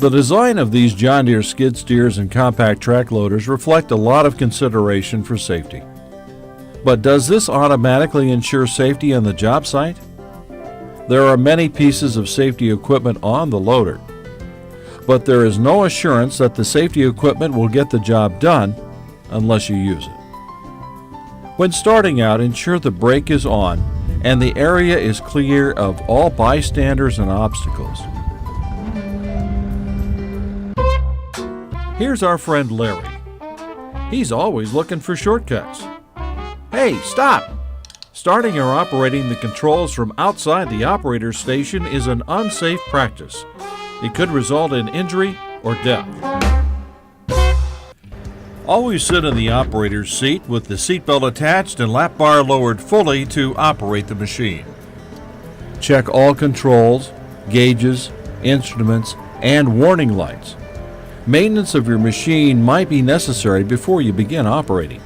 The design of these John Deere skid steers and compact track loaders reflect a lot of consideration for safety. But does this automatically ensure safety on the job site? There are many pieces of safety equipment on the loader, but there is no assurance that the safety equipment will get the job done unless you use it. When starting out, ensure the brake is on and the area is clear of all bystanders and obstacles. Here's our friend Larry. He's always looking for shortcuts. Hey, stop! Starting or operating the controls from outside the operator's station is an unsafe practice. It could result in injury or death. Always sit in the operator's seat with the seatbelt attached and lap bar lowered fully to operate the machine. Check all controls, gauges, instruments, and warning lights. Maintenance of your machine might be necessary before you begin operating.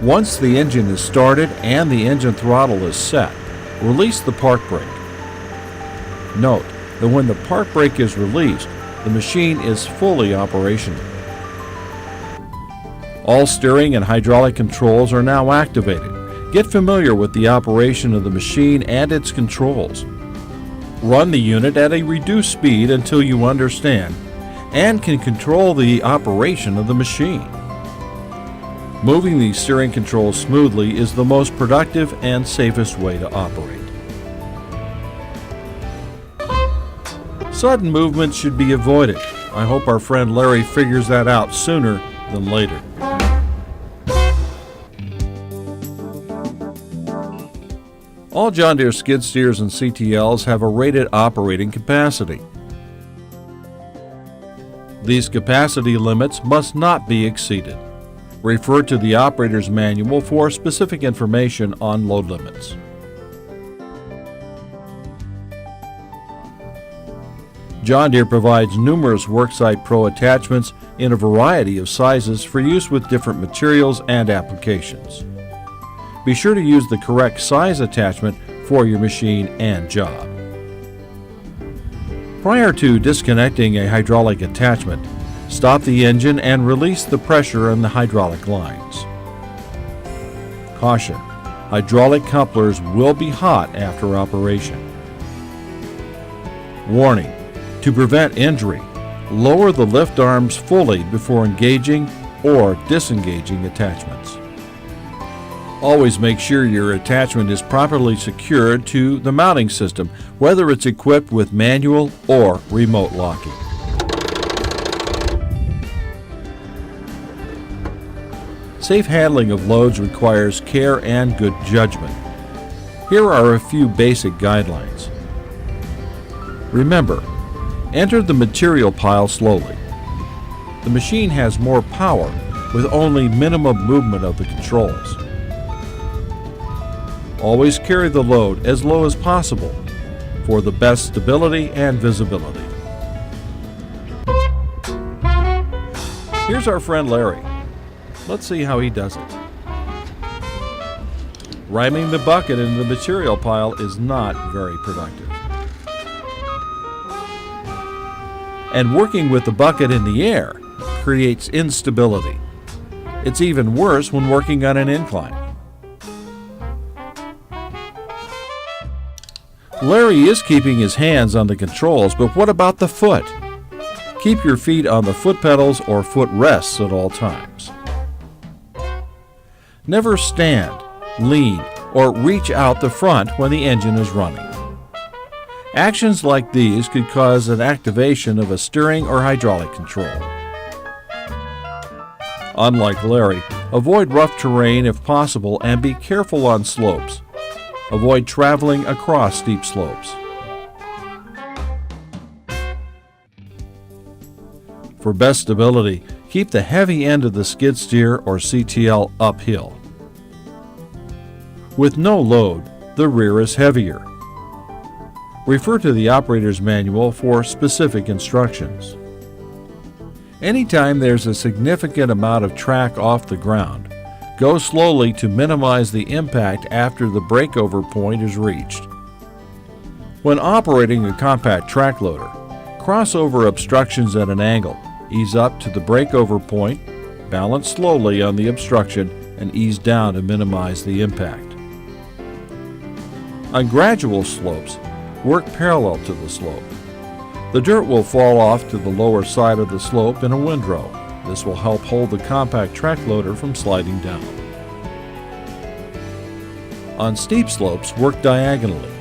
Once the engine is started and the engine throttle is set, release the park brake. Note that when the park brake is released, the machine is fully operational. All steering and hydraulic controls are now activated. Get familiar with the operation of the machine and its controls. Run the unit at a reduced speed until you understand and can control the operation of the machine. Moving these steering controls smoothly is the most productive and safest way to operate. Sudden movements should be avoided. I hope our friend Larry figures that out sooner than later. All John Deere skid steers and CTLs have a rated operating capacity. These capacity limits must not be exceeded. Refer to the operator's manual for specific information on load limits. John Deere provides numerous Worksite Pro attachments in a variety of sizes for use with different materials and applications. Be sure to use the correct size attachment for your machine and job. Prior to disconnecting a hydraulic attachment, stop the engine and release the pressure on the hydraulic lines. Caution: hydraulic couplers will be hot after operation. Warning: to prevent injury, lower the lift arms fully before engaging or disengaging attachments. Always make sure your attachment is properly secured to the mounting system, whether it's equipped with manual or remote locking. Safe handling of loads requires care and good judgment. Here are a few basic guidelines. Remember, enter the material pile slowly. The machine has more power with only minimum movement of the controls. Always carry the load as low as possible for the best stability and visibility. Here's our friend Larry. Let's see how he does it. Ramming the bucket into the material pile is not very productive. And working with the bucket in the air creates instability. It's even worse when working on an incline. Larry is keeping his hands on the controls, but what about the foot? Keep your feet on the foot pedals or foot rests at all times. Never stand, lean, or reach out the front when the engine is running. Actions like these could cause an activation of a steering or hydraulic control. Unlike Larry, avoid rough terrain if possible and be careful on slopes. Avoid traveling across steep slopes. For best stability, keep the heavy end of the skid steer or CTL uphill. With no load, the rear is heavier. Refer to the operator's manual for specific instructions. Anytime there's a significant amount of track off the ground, go slowly to minimize the impact after the breakover point is reached. When operating a compact track loader, Cross over obstructions at an angle. Ease up to the breakover point, balance slowly on the obstruction, and ease down to minimize the impact. On gradual slopes, work parallel to the slope. The dirt will fall off to the lower side of the slope in a windrow. This will help hold the compact track loader from sliding down. On steep slopes, work diagonally,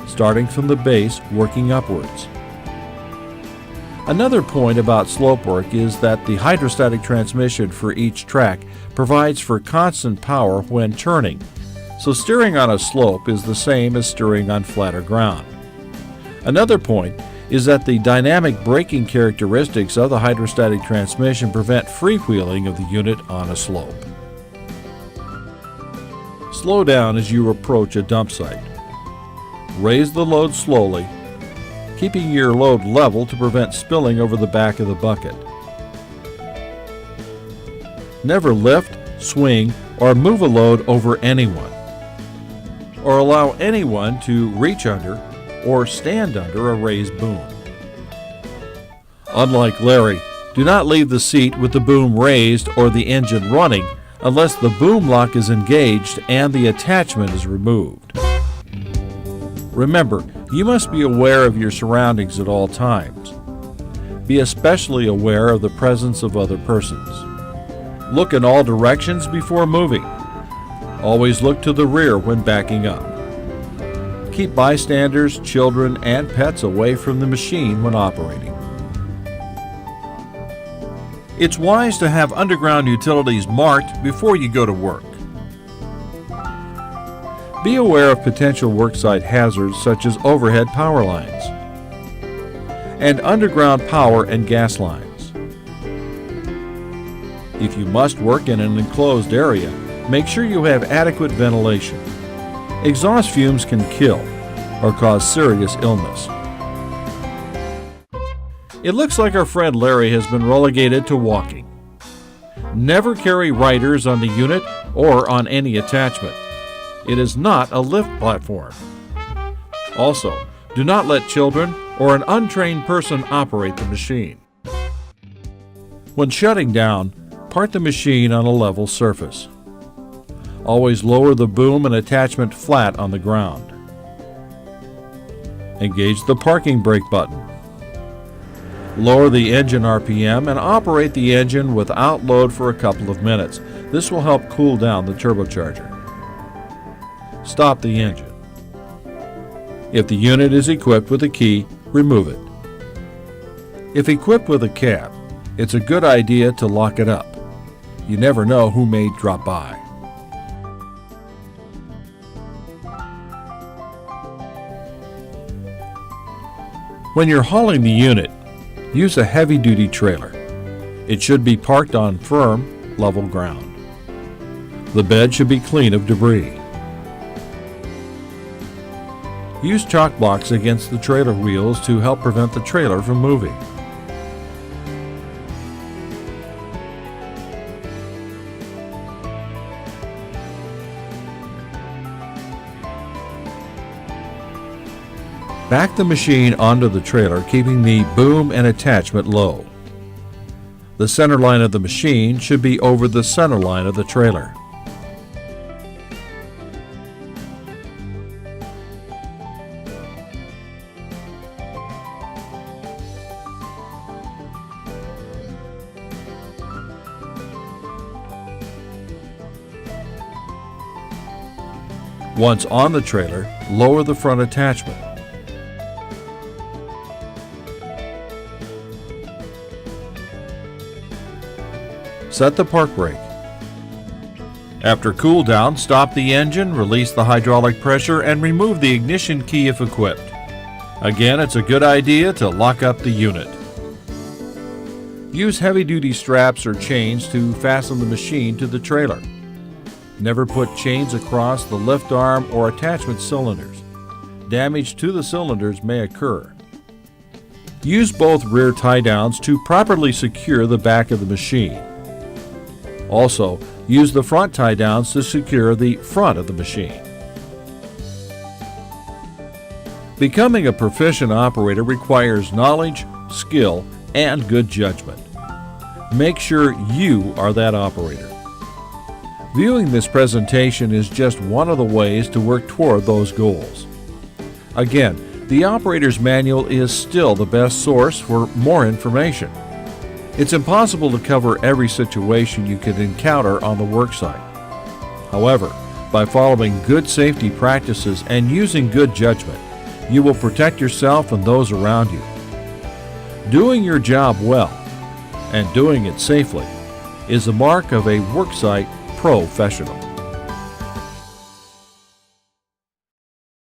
starting from the base, working upwards. Another point about slope work is that the hydrostatic transmission for each track provides for constant power when turning, so steering on a slope is the same as steering on flatter ground. Another point is that the dynamic braking characteristics of the hydrostatic transmission prevent freewheeling of the unit on a slope. Slow down as you approach a dump site. Raise the load slowly, keeping your load level to prevent spilling over the back of the bucket. Never lift, swing, or move a load over anyone, or allow anyone to reach under or stand under a raised boom. Unlike Larry, do not leave the seat with the boom raised or the engine running unless the boom lock is engaged and the attachment is removed. Remember, you must be aware of your surroundings at all times. Be especially aware of the presence of other persons. Look in all directions before moving. Always look to the rear when backing up. Keep bystanders, children, and pets away from the machine when operating. It's wise to have underground utilities marked before you go to work. Be aware of potential worksite hazards such as overhead power lines and underground power and gas lines. If you must work in an enclosed area, make sure you have adequate ventilation. Exhaust fumes can kill or cause serious illness. It looks like our friend Larry has been relegated to walking. Never carry riders on the unit or on any attachment. It is not a lift platform. Also, do not let children or an untrained person operate the machine. When shutting down, part the machine on a level surface. Always lower the boom and attachment flat on the ground. Engage the parking brake button. Lower the engine RPM and operate the engine without load for a couple of minutes. This will help cool down the turbocharger. Stop the engine. If the unit is equipped with a key, remove it. If equipped with a cab, it's a good idea to lock it up. You never know who may drop by. When you're hauling the unit, use a heavy-duty trailer. It should be parked on firm, level ground. The bed should be clean of debris. Use chalk blocks against the trailer wheels to help prevent the trailer from moving. Back the machine onto the trailer, keeping the boom and attachment low. The center line of the machine should be over the center line of the trailer. Once on the trailer, lower the front attachment. Set the park brake. After cool down, stop the engine, release the hydraulic pressure, and remove the ignition key if equipped. Again, it's a good idea to lock up the unit. Use heavy-duty straps or chains to fasten the machine to the trailer. Never put chains across the lift arm or attachment cylinders. Damage to the cylinders may occur. Use both rear tie-downs to properly secure the back of the machine. Also, use the front tie-downs to secure the front of the machine. Becoming a proficient operator requires knowledge, skill, and good judgment. Make sure you are that operator. Viewing this presentation is just one of the ways to work toward those goals. Again, the operator's manual is still the best source for more information. It's impossible to cover every situation you could encounter on the worksite. However, by following good safety practices and using good judgment, you will protect yourself and those around you. Doing your job well and doing it safely is the mark of a worksite professional.